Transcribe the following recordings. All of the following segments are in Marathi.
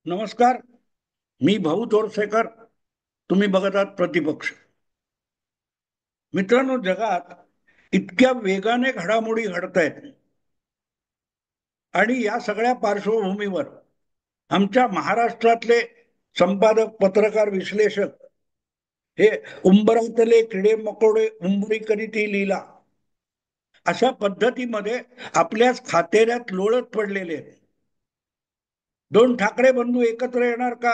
नमस्कार. मी भाऊ तोरसेकर. तुम्ही बघत आहात प्रतिपक्ष. मित्रांनो, जगात इतक्या वेगाने घडामोडी घडत आहेत आणि या सगळ्या पार्श्वभूमीवर आमच्या महाराष्ट्रातले संपादक, पत्रकार, विश्लेषक हे उंबरातले किडे मकोडे उंबरी करीती लीला अशा पद्धतीमध्ये आपल्याच खातेऱ्यात लोळत पडलेले आहेत. दोन ठाकरे बंधू एकत्र येणार का?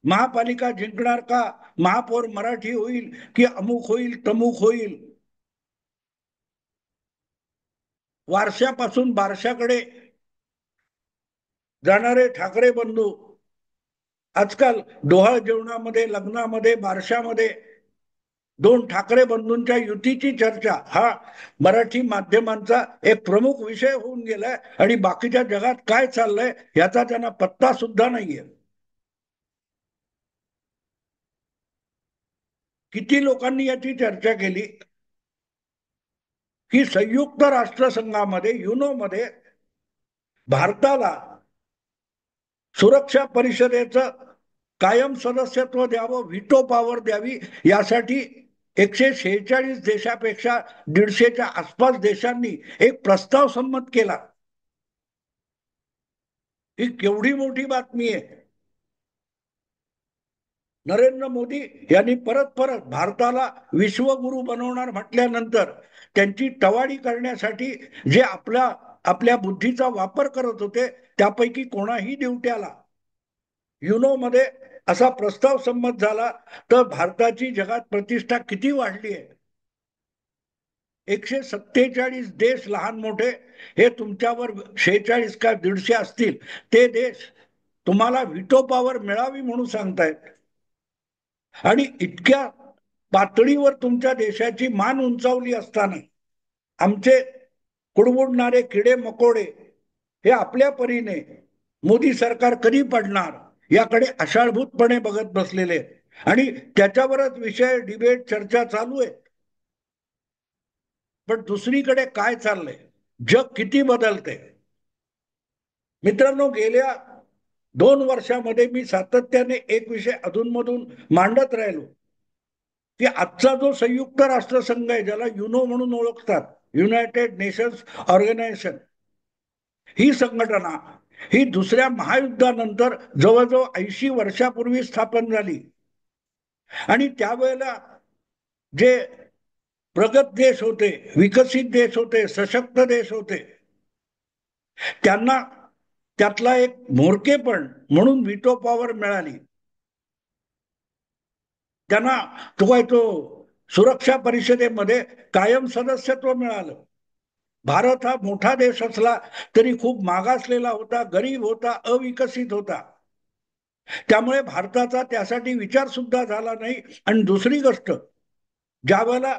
महापालिका जिंकणार का? महापौर मराठी होईल की अमुक होईल तमुक होईल? वारशापासून बारशाकडे जाणारे ठाकरे बंधू आजकाल डोहाळ जेवणामध्ये, लग्नामध्ये, बारशामध्ये दोन ठाकरे बंधूंच्या युतीची चर्चा हा मराठी माध्यमांचा एक प्रमुख विषय होऊन गेलाय आणि बाकीच्या जगात काय चाललंय याचा त्यांना पत्ता सुद्धा नाहीये. किती लोकांनी याची चर्चा केली की संयुक्त राष्ट्रसंघामध्ये, युनोमध्ये भारताला सुरक्षा परिषदेचं कायम सदस्यत्व द्यावं, व्हिटो पॉवर द्यावी, यासाठी 146 देशापेक्षा 150च्या आसपास देशांनी एक प्रस्ताव संमत केला. ही केवढी मोठी बातमी आहे. नरेंद्र मोदी यांनी परत परत भारताला विश्वगुरु बनवणार म्हटल्यानंतर त्यांची टवाळी करण्यासाठी जे आपल्या बुद्धीचा वापर करत होते त्यापैकी कोणाही दिवट्याला युनो मध्ये असा प्रस्ताव संमत झाला तर भारताची जगात प्रतिष्ठा किती वाढली आहे. 147 देश लहान मोठे हे तुमच्यावर 46 का 150 असतील ते देश तुम्हाला व्हिटो पॉवर मिळावी म्हणून सांगतायत आणि इतक्या पातळीवर तुमच्या देशाची मान उंचावली असताना आमचे कुडबुडणारे किडे मकोडे हे आपल्या परीने मोदी सरकार कधी पडणार याकडे आषाढभूतपणे बघत बसलेले आणि त्याच्यावरच विषय, डिबेट, चर्चा चालू आहे. पण दुसरीकडे काय चाललंय? जग किती बदलते मित्रांनो. गेल्या 2 वर्षामध्ये मी सातत्याने एक विषय अधूनमधून मांडत राहिलो की आजचा जो संयुक्त राष्ट्रसंघ आहे, ज्याला युनो म्हणून ओळखतात, युनायटेड नेशन्स ऑर्गनायझेशन, ही संघटना ही दुसऱ्या महायुद्धानंतर जवळजवळ 80 वर्षापूर्वी स्थापन झाली आणि त्यावेळेला जे प्रगत देश होते, विकसित देश होते, सशक्त देश होते, त्यांना त्यातला एक म्होरकेपण म्हणून व्हिटो पॉवर मिळाली. त्यांना तो सुरक्षा परिषदेमध्ये कायम सदस्यत्व मिळालं. भारत हा मोठा देश असला तरी खूप मागासलेला होता, गरीब होता, अविकसित होता. त्यामुळे भारताचा त्यासाठी विचार सुद्धा झाला नाही. आणि दुसरी गोष्ट, ज्या वेळेला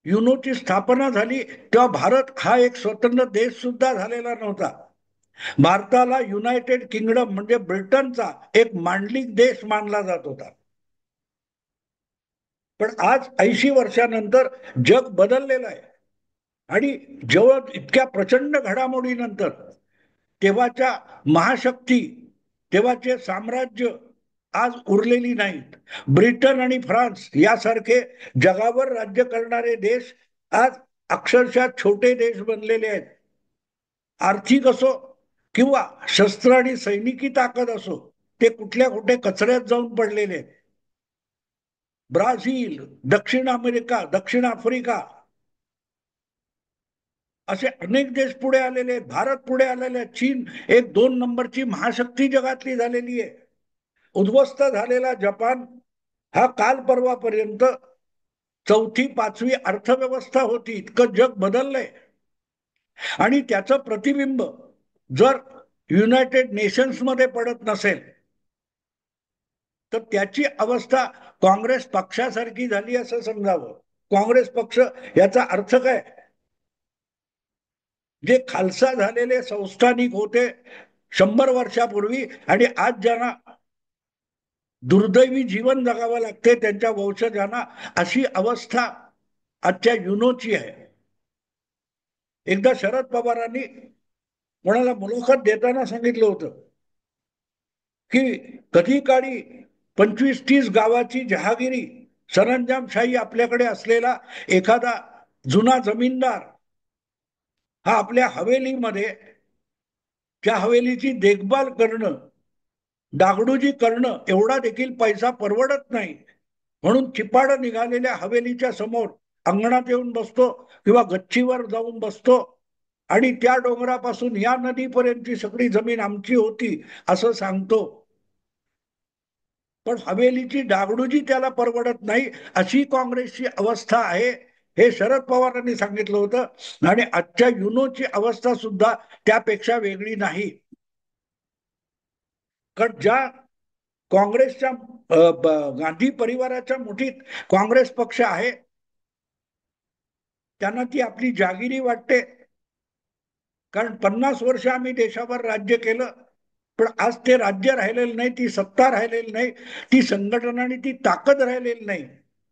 युनोची स्थापना झाली तेव्हा भारत हा एक स्वतंत्र देश सुद्धा झालेला नव्हता. भारताला युनायटेड किंगडम म्हणजे ब्रिटनचा एक मांडलिक देश मानला जात होता. पण आज 80 वर्षानंतर जग बदललेलं आहे आणि जेव्हा इतक्या प्रचंड घडामोडीनंतर तेव्हाच्या महाशक्ती, तेव्हाचे साम्राज्य आज उरलेली नाहीत. ब्रिटन आणि फ्रान्स यासारखे जगावर राज्य करणारे देश आज अक्षरशः छोटे देश बनलेले आहेत. आर्थिक असो किंवा शस्त्र आणि सैनिकी ताकद असो, ते कुठल्या कुठे कचऱ्यात जाऊन पडलेले आहेत. ब्राझील, दक्षिण अमेरिका, दक्षिण आफ्रिका असे अनेक देश पुढे आलेले आहेत. भारत पुढे आलेले आहे. चीन एक 2 नंबरची महाशक्ती जगातली झालेली आहे. उद्ध्वस्त झालेला जपान हा काल परवापर्यंत 4थी 5वी अर्थव्यवस्था होती. इतकं जग बदललंय आणि त्याचं प्रतिबिंब जर युनायटेड नेशन्स मध्ये पडत नसेल तर त्याची अवस्था काँग्रेस पक्षासारखी झाली असं समजावं. काँग्रेस पक्ष याचा अर्थ काय? जे खालसा झालेले संस्थानिक होते 100 वर्षापूर्वी आणि आज ज्यांना दुर्दैवी जीवन जगावं लागते त्यांच्या वंशजांना, अशी अवस्था आजच्या युनोची आहे. एकदा शरद पवारांनी कोणाला मुलाखत देताना सांगितलं होतं की कधी काळी 25-30 गावाची जहागिरी सरंजामशाही आपल्याकडे असलेला एखादा जुना जमीनदार हा आपल्या हवेलीमध्ये त्या हवेलीची देखभाल करणं, डागडुजी करणं एवढा देखील पैसा परवडत नाही. म्हणून चिपाड निघालेल्या हवेलीच्या समोर अंगणात येऊन बसतो किंवा गच्चीवर जाऊन बसतो आणि त्या डोंगरापासून या नदीपर्यंतची सगळी जमीन आमची होती असं सांगतो. पण हवेलीची डागडुजी त्याला परवडत नाही, अशी काँग्रेसची अवस्था आहे, हे शरद पवारांनी सांगितलं होतं. आणि आजच्या युनोची अवस्था सुद्धा त्यापेक्षा वेगळी नाही. कारण ज्या काँग्रेसच्या गांधी परिवाराच्या मुठीत काँग्रेस पक्ष आहे, त्यांना ती आपली जागिरी वाटते. कारण 50 वर्ष आम्ही देशावर राज्य केलं, पण आज ते राज्य राहिलेलं नाही, ती सत्ता राहिलेली नाही, ती संघटना आणि ती ताकद राहिलेली नाही.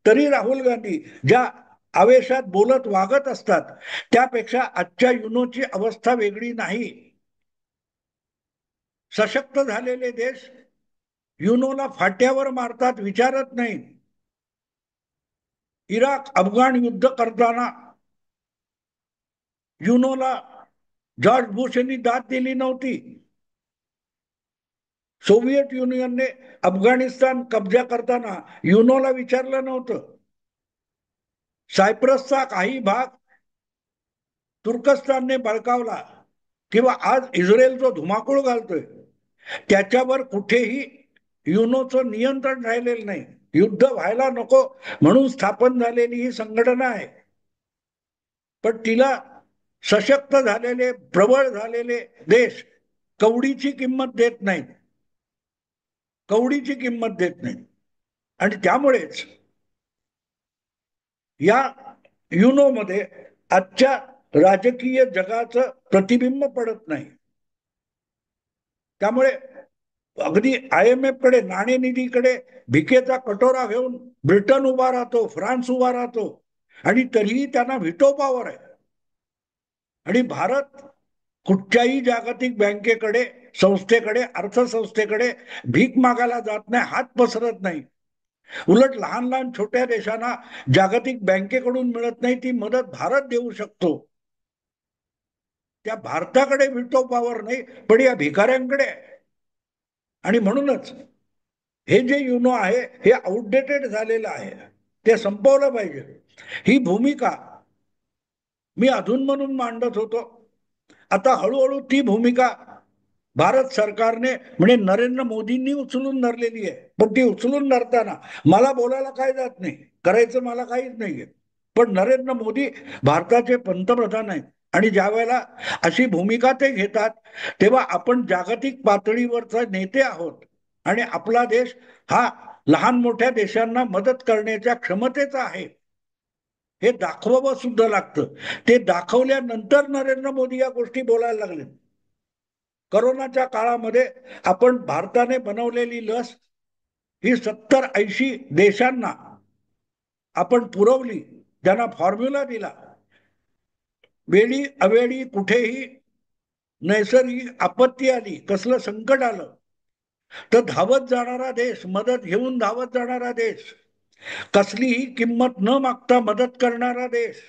तरी राहुल गांधी ज्या आवेशात बोलत वागत असतात, त्यापेक्षा आजच्या युनोची अवस्था वेगळी नाही. सशक्त झालेले देश युनोला फाट्यावर मारतात, विचारत नाही. इराक अफगाण युद्ध करताना युनोला जॉर्ज बुश यांनी दाद दिली नव्हती. सोव्हिएट युनियनने अफगाणिस्तान कब्जा करताना युनोला विचारलं नव्हतं. सायप्रसचा काही भाग तुर्कस्तानने बळकावला किंवा आज इस्रायल जो धुमाकूळ घालतोय त्याच्यावर कुठेही युनोचं नियंत्रण राहिलेलं नाही. युद्ध व्हायला नको म्हणून स्थापन झालेली ही संघटना आहे. पण तिला सशक्त झालेले, प्रबळ झालेले देश कवडीची किंमत देत नाहीत, कवडीची किंमत देत नाहीत. आणि त्यामुळेच या युनोमध्ये आजच्या राजकीय जगाचं प्रतिबिंब पडत नाही. त्यामुळे अगदी IMF कडे, नाणेनिधीकडे भिकेचा कटोरा घेऊन ब्रिटन उभा राहतो, फ्रान्स उभा राहतो, आणि तरीही त्यांना व्हिटो पॉवर आहे. आणि भारत कुठच्याही जागतिक बँकेकडे, संस्थेकडे, अर्थसंस्थेकडे भीक मागायला जात नाही, हात पसरत नाही. उलट लहान लहान छोट्या देशांना जागतिक बँकेकडून मिळत नाही ती मदत भारत देऊ शकतो. त्या भारताकडे व्हिटो पॉवर नाही, पण या भिकाऱ्यांकडे आहे. आणि म्हणूनच हे जे युनो आहे हे आउटडेटेड झालेलं आहे, ते संपवलं पाहिजे. ही भूमिका मी अधूनमधून मांडत होतो. आता हळूहळू ती भूमिका भारत सरकारने म्हणजे नरेंद्र मोदींनी उचलून धरलेली आहे. पण ती उचलून धरताना मला बोलायला काय जात नाही, करायचं मला काहीच नाहीये. पण नरेंद्र मोदी भारताचे पंतप्रधान आहेत आणि ज्या वेळेला अशी भूमिका ते घेतात तेव्हा आपण जागतिक पातळीवरचा नेते आहोत आणि आपला देश हा लहान मोठ्या देशांना मदत करण्याच्या क्षमतेचा आहे हे दाखवावं सुद्धा लागतं. ते दाखवल्यानंतर नरेंद्र मोदी या गोष्टी बोलायला लागले. करोनाच्या काळामध्ये आपण भारताने बनवलेली लस ही 70-80 देशांना आपण पुरवली, ज्यांना फॉर्म्युला दिला. वेळी अवेळी कुठेही नैसर्गिक आपत्ती आली, कसलं संकट आलं तर धावत जाणारा देश, मदत घेऊन धावत जाणारा देश, कसलीही किंमत न मागता मदत करणारा देश,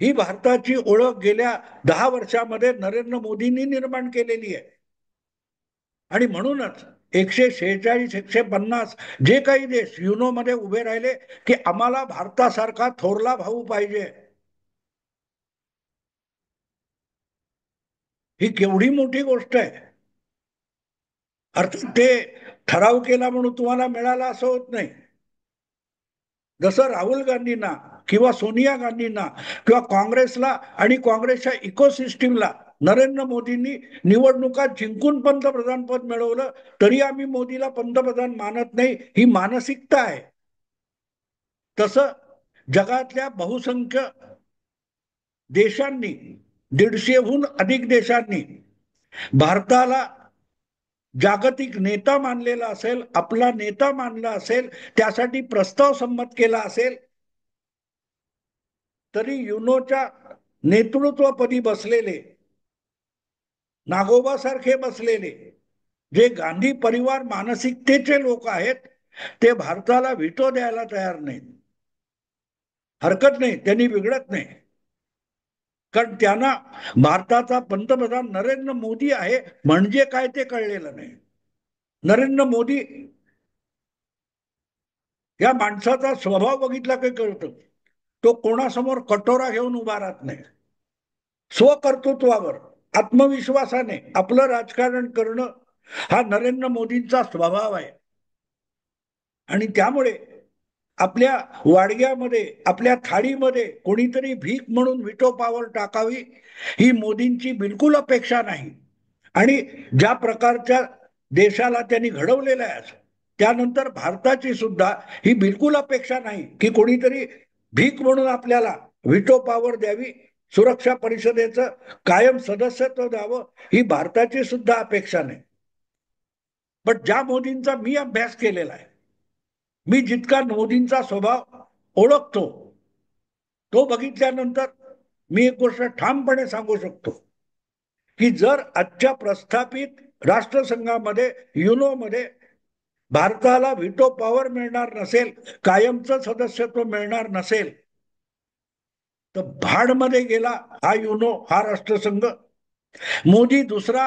ही भारताची ओळख गेल्या 10 वर्षामध्ये नरेंद्र मोदींनी निर्माण केलेली आहे. आणि म्हणूनच 146, 150 जे काही देश युनो मध्ये उभे राहिले की आम्हाला भारतासारखा थोरला भाऊ पाहिजे. ही केवढी मोठी गोष्ट आहे. अर्थात ते ठराव केला म्हणून तुम्हाला मिळाला असं होत नाही. जसं राहुल गांधींना किंवा सोनिया गांधींना किंवा काँग्रेसला आणि काँग्रेसच्या इकोसिस्टीमला नरेंद्र मोदींनी निवडणुका जिंकून पंतप्रधान पद मिळवलं तरी आम्ही मोदीला पंतप्रधान मानत नाही, ही मानसिकता आहे. तसं जगातल्या बहुसंख्य देशांनी, 150हून अधिक देशांनी भारताला जागतिक नेता मानलेला असेल, आपला नेता मानला असेल, त्यासाठी प्रस्ताव संमत केला असेल, तरी युनोच्या नेतृत्वपदी बसलेले, नागोबा सारखे बसलेले जे गांधी परिवार मानसिकतेचे लोक आहेत ते भारताला व्हिटो द्यायला तयार नाहीत. हरकत नाही, त्यांनी बिघडत नाही, कारण त्यांना भारताचा पंतप्रधान नरेंद्र मोदी आहे म्हणजे काय ते कळलेलं नाही. नरेंद्र मोदी या माणसाचा स्वभाव बघितला काही कळतं. तो कोणासमोर कटोरा घेऊन उभा राहत नाही. स्वकर्तृत्वावर आत्मविश्वासाने आपलं राजकारण करणं हा नरेंद्र मोदींचा स्वभाव आहे. आणि त्यामुळे आपल्या वाडग्यामध्ये, आपल्या थाळीमध्ये कोणीतरी भीक म्हणून व्हिटो पॉवर टाकावी ही मोदींची बिलकुल अपेक्षा नाही. आणि ज्या प्रकारच्या देशाला त्यांनी घडवलेलं आहे त्यानंतर भारताची सुद्धा ही बिलकुल अपेक्षा नाही की कोणीतरी भीक म्हणून आपल्याला व्हिटो पॉवर द्यावी, सुरक्षा परिषदेचं कायम सदस्यत्व द्यावं, ही भारताची सुद्धा अपेक्षा नाही. पण ज्या मोदींचा मी अभ्यास केलेला आहे, मी जितका मोदींचा स्वभाव ओळखतो तो बघितल्यानंतर मी एक गोष्ट ठामपणे सांगू शकतो की जर आजच्या प्रस्थापित राष्ट्रसंघामध्ये, युनोमध्ये भारताला व्हिटो पॉवर मिळणार नसेल, कायमचं सदस्यत्व मिळणार नसेल, तर भाडमध्ये गेला हा युनो, हा राष्ट्रसंघ. मोदी दुसरा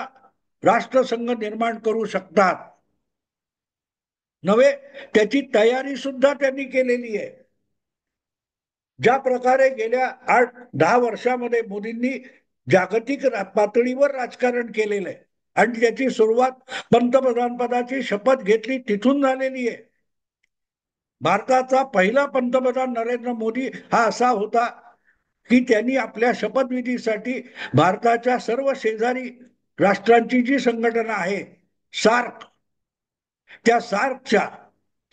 राष्ट्रसंघ निर्माण करू शकतात नव्हे, त्याची तयारी सुद्धा त्यांनी केलेली आहे. ज्या प्रकारे गेल्या 8-10 वर्षामध्ये मोदींनी जागतिक पातळीवर राजकारण केलेलं आहे आणि त्याची सुरुवात पंतप्रधान पदाची शपथ घेतली तिथून झालेली आहे. भारताचा पहिला पंतप्रधान नरेंद्र मोदी हा असा होता की त्यांनी आपल्या शपथविधीसाठी भारताच्या सर्व शेजारी राष्ट्रांची जी संघटना आहे सार्क, त्या सार्कच्या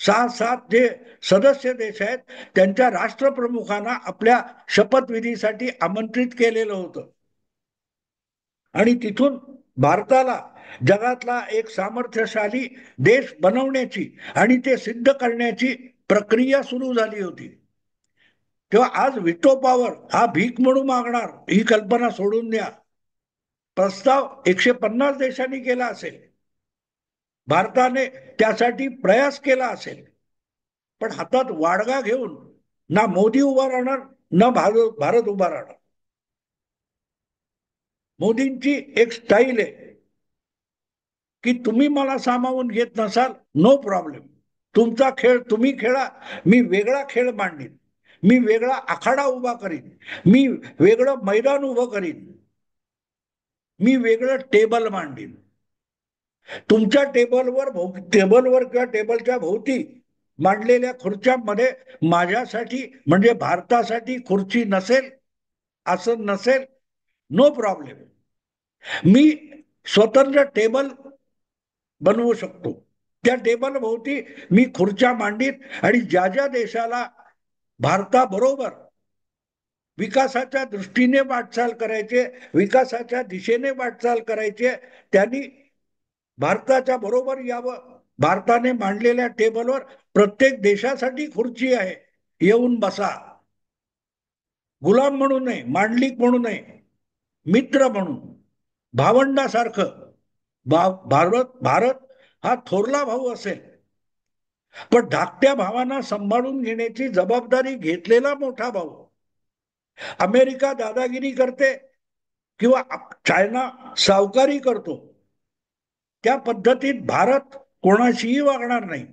6-7 जे सदस्य देश आहेत त्यांच्या राष्ट्रप्रमुखांना आपल्या शपथविधीसाठी आमंत्रित केलेलं होतं. आणि तिथून भारताला जगातला एक सामर्थ्यशाली देश बनवण्याची आणि ते सिद्ध करण्याची प्रक्रिया सुरू झाली होती. तेव्हा आज व्हिटो पॉवर हा भीक म्हणून मागणार ही कल्पना सोडून द्या. प्रस्ताव 150 देशांनी केला असेल, भारताने त्यासाठी प्रयास केला असेल, पण हातात वाडगा घेऊन ना मोदी उभा राहणार ना भारत उभा राहणार. मोदींची एक स्टाईल आहे की तुम्ही मला सामावून घेत नसाल, नो प्रॉब्लेम, तुमचा खेळ तुम्ही खेळा, मी वेगळा खेळ मांडीन, मी वेगळा आखाडा उभा करीन, मी वेगळं मैदान उभं करीन, मी वेगळं टेबल मांडीन. तुमच्या टेबलवर किंवा टेबलच्या भोवती मांडलेल्या खुर्च्यांमध्ये माझ्यासाठी म्हणजे भारतासाठी खुर्ची नसेल, असं नसेल, नो प्रॉब्लेम, मी स्वतंत्र टेबल बनवू शकतो. त्या टेबल भोवती मी खुर्च्या मांडीत आणि ज्या ज्या देशाला भारताबरोबर विकासाच्या दृष्टीने वाटचाल करायचे, विकासाच्या दिशेने वाटचाल करायचे, त्यांनी भारताच्या बरोबर यावं. भारताने मांडलेल्या टेबलवर प्रत्येक देशासाठी खुर्ची आहे, येऊन बसा. गुलाम म्हणू नये, मांडलिक म्हणू नये, मित्र म्हणून, भावंडासारखं. भारत हा थोरला भाऊ असेल, पण धाकट्या भावांना सांभाळून घेण्याची जबाबदारी घेतलेला मोठा भाऊ. अमेरिका दादागिरी करते किंवा चायना सावकारी करतो, त्या पद्धतीत भारत कोणाशीही वागणार नाही.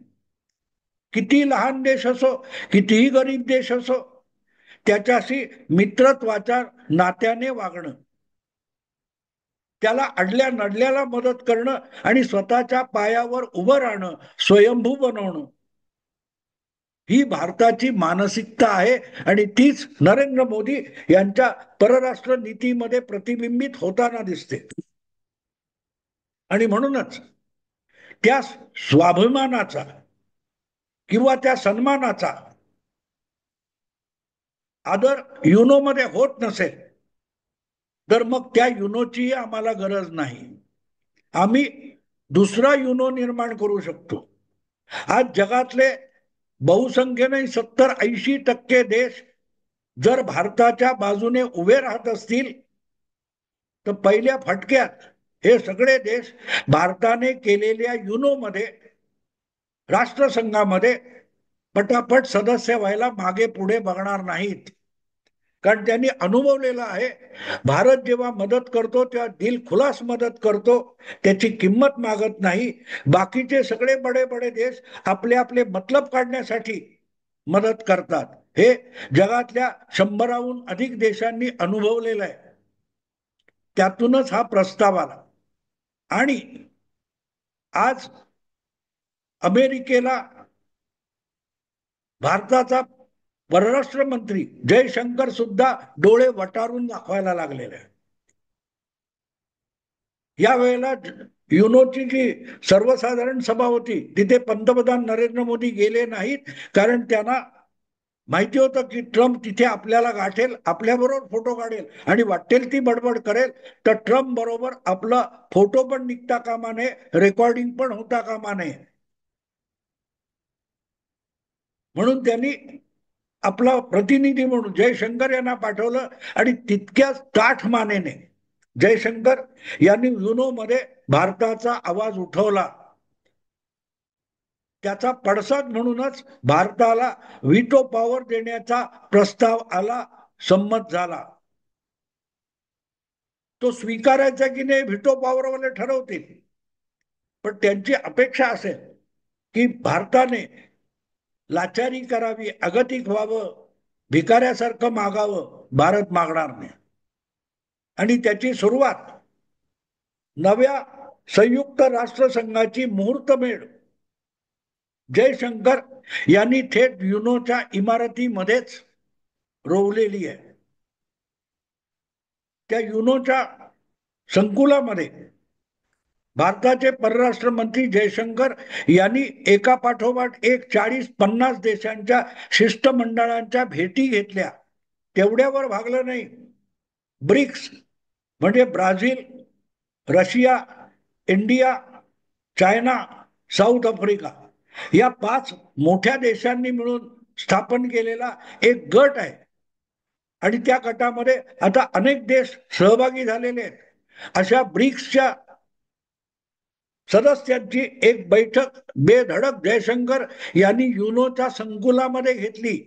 किती लहान देश असो, कितीही गरीब देश असो, त्याच्याशी मित्रत्वाच्या नात्याने वागणं, त्याला अडल्या नडल्याला मदत करणं आणि स्वतःच्या पायावर उभं राहणं, स्वयंभू बनवणं, ही भारताची मानसिकता आहे. आणि तीच नरेंद्र मोदी यांच्या परराष्ट्र नीतीमध्ये प्रतिबिंबित होताना दिसते. आणि म्हणूनच त्या स्वाभिमानाचा किंवा त्या सन्मानाचा आदर युनोमध्ये होत नसेल तर मग त्या युनोची आम्हाला गरज नाही. आम्ही दुसरा युनो निर्माण करू शकतो. आज जगातले बहुसंख्येने 70-80% देश जर भारताच्या बाजूने उभे राहत असतील तर पहिल्या फटक्यात हे सगळे देश भारताने केलेल्या युनोमध्ये, राष्ट्रसंघामध्ये पटापट सदस्य व्हायला मागे पुढे बघणार नाहीत. कारण त्यांनी अनुभवलेलं आहे, भारत जेव्हा मदत करतो तेव्हा दिलखुलास मदत करतो, त्याची किंमत मागत नाही. बाकीचे सगळे बडे बडे देश आपले आपले मतलब काढण्यासाठी मदत करतात. हे जगातल्या 100हून अधिक देशांनी अनुभवलेलं आहे. त्यातूनच हा प्रस्ताव आला. आणि आज अमेरिकेला भारताचा परराष्ट्र मंत्री जयशंकर सुद्धा डोळे वटारून दाखवायला लागलेले आहे. यावेळेला युनोची जी सर्वसाधारण सभा होती तिथे पंतप्रधान नरेंद्र मोदी गेले नाहीत, कारण त्यांना माहिती होतं की ट्रम्प तिथे आपल्याला गाठेल, आपल्याबरोबर फोटो काढेल आणि वाटेल ती बडबड करेल, तर ट्रम्प बरोबर आपला फोटो पण निघता कामा नये, रेकॉर्डिंग पण होता कामा नये. म्हणून त्यांनी आपला प्रतिनिधी म्हणून जयशंकर यांना पाठवलं आणि तितक्याच ताठ मानेने जयशंकर यांनी युनोमध्ये भारताचा आवाज उठवला. त्याचा पडसाद म्हणूनच भारताला व्हीटो पॉवर देण्याचा प्रस्ताव आला, संमत झाला. तो स्वीकारायचा की नाही व्हीटो पॉवरवाले ठरवतील, पण त्यांची अपेक्षा असेल की भारताने लाचारी करावी, अगतिक व्हावं, भिकाऱ्यासारखं मागावं. भारत मागणार नाही. आणि त्याची सुरुवात नव्या संयुक्त राष्ट्रसंघाची मुहूर्तमेढ जयशंकर यांनी थेट युनोच्या इमारतीमध्येच रोवलेली आहे. त्या युनोच्या संकुलामध्ये भारताचे परराष्ट्र मंत्री जयशंकर यांनी एका पाठोपाठ एक 40-50 देशांच्या शिष्टमंडळांच्या भेटी घेतल्या. तेवढ्यावर भागलं नाही. ब्रिक्स म्हणजे Brazil, Russia, India, China, south Africa या 5 मोठ्या देशांनी मिळून स्थापन केलेला एक गट आहे. आणि त्या गटामध्ये आता अनेक देश सहभागी झालेले आहेत. अशा ब्रिक्सच्या सदस्यांची एक बैठक बेधडक जयशंकर यांनी युनोच्या संकुलामध्ये घेतली.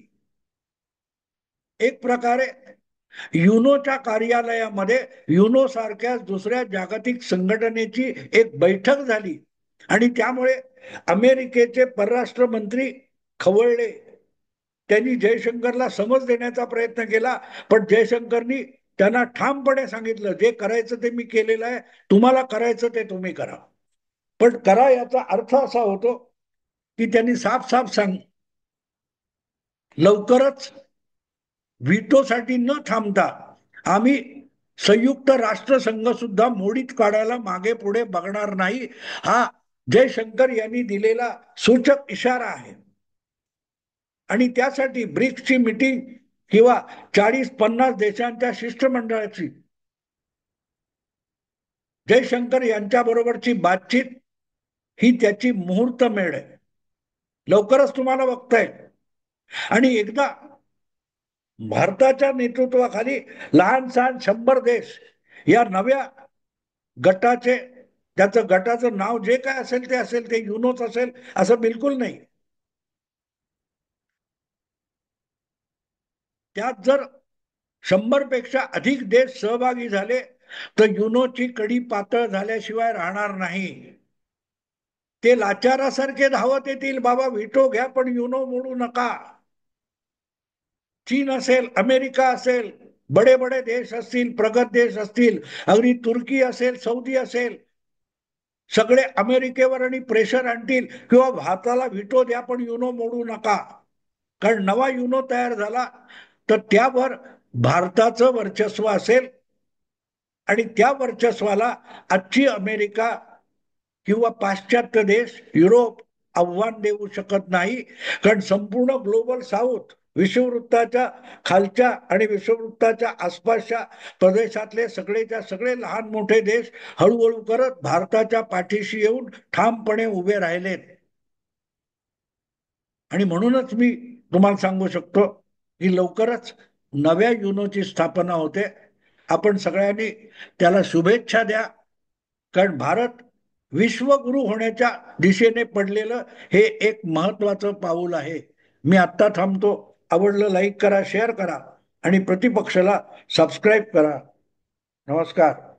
एक प्रकारे युनोच्या कार्यालयामध्ये युनो सारख्या दुसऱ्या जागतिक संघटनेची एक बैठक झाली आणि त्यामुळे अमेरिकेचे परराष्ट्र मंत्री खवळले. त्यांनी जयशंकरला समज देण्याचा प्रयत्न केला, पण जयशंकरनी त्यांना ठामपणे सांगितलं, जे करायचं ते मी केलेलं आहे, तुम्हाला करायचं ते तुम्ही करा. पण करा याचा अर्थ असा होतो की त्यांनी साफ साफ सांग लवकरच व्हीटोसाठी न थांबता आम्ही संयुक्त राष्ट्रसंघ सुद्धा मोडीत काढायला मागे पुढे बघणार नाही. हा जयशंकर यांनी दिलेला सूचक इशारा आहे. आणि त्यासाठी ब्रिक्सची मीटिंग किंवा 40-50 देशांच्या शिष्टमंडळाची जयशंकर यांच्या बरोबरची बातचीत ही त्याची मुहूर्तमेढ आहे. लवकरच तुम्हाला बघता येईल. आणि एकदा भारताच्या नेतृत्वाखाली लहान सहान 100 देश या नव्या गटाचे, त्याचं गटाचं नाव जे काय असेल ते असेल, ते युनोच असेल असं बिलकुल नाही. त्यात जर 100 पेक्षा अधिक देश सहभागी झाले तर युनोची कडी पातळ झाल्याशिवाय राहणार नाही. ते लाचारासारखे धावत येतील, बाबा व्हीटो घ्या पण युनो मोडू नका. चीन असेल, अमेरिका असेल, बडे बडे देश असतील, प्रगत देश असतील, अगदी तुर्की असेल, सौदी असेल, सगळे अमेरिकेवर आणि प्रेशर आणतील किंवा भारताला व्हीटो द्या पण युनो मोडू नका. कारण नवा युनो तयार झाला तर त्यावर भारताचं वर्चस्व असेल आणि त्या वर्चस्वाला आजची अमेरिका किंवा पाश्चात्य देश, युरोप आव्हान देऊ शकत नाही. कारण संपूर्ण ग्लोबल साऊथ, विषुववृत्ताच्या खालच्या आणि विषुववृत्ताच्या आसपासच्या प्रदेशातले सगळेच्या सगळे लहान मोठे देश हळूहळू करत भारताच्या पाठीशी येऊन ठामपणे उभे राहिलेत. आणि म्हणूनच मी तुम्हाला सांगू शकतो की लवकरच नव्या युनोची स्थापना होते. आपण सगळ्यांनी त्याला शुभेच्छा द्या. कारण भारत विश्वगुरु होण्याच्या दिशेने पडलेलं हे एक महत्वाचं पाऊल आहे. मी आत्ता थांबतो. आवडलं लाईक करा, शेअर करा आणि प्रतिपक्षाला सबस्क्राईब करा. नमस्कार.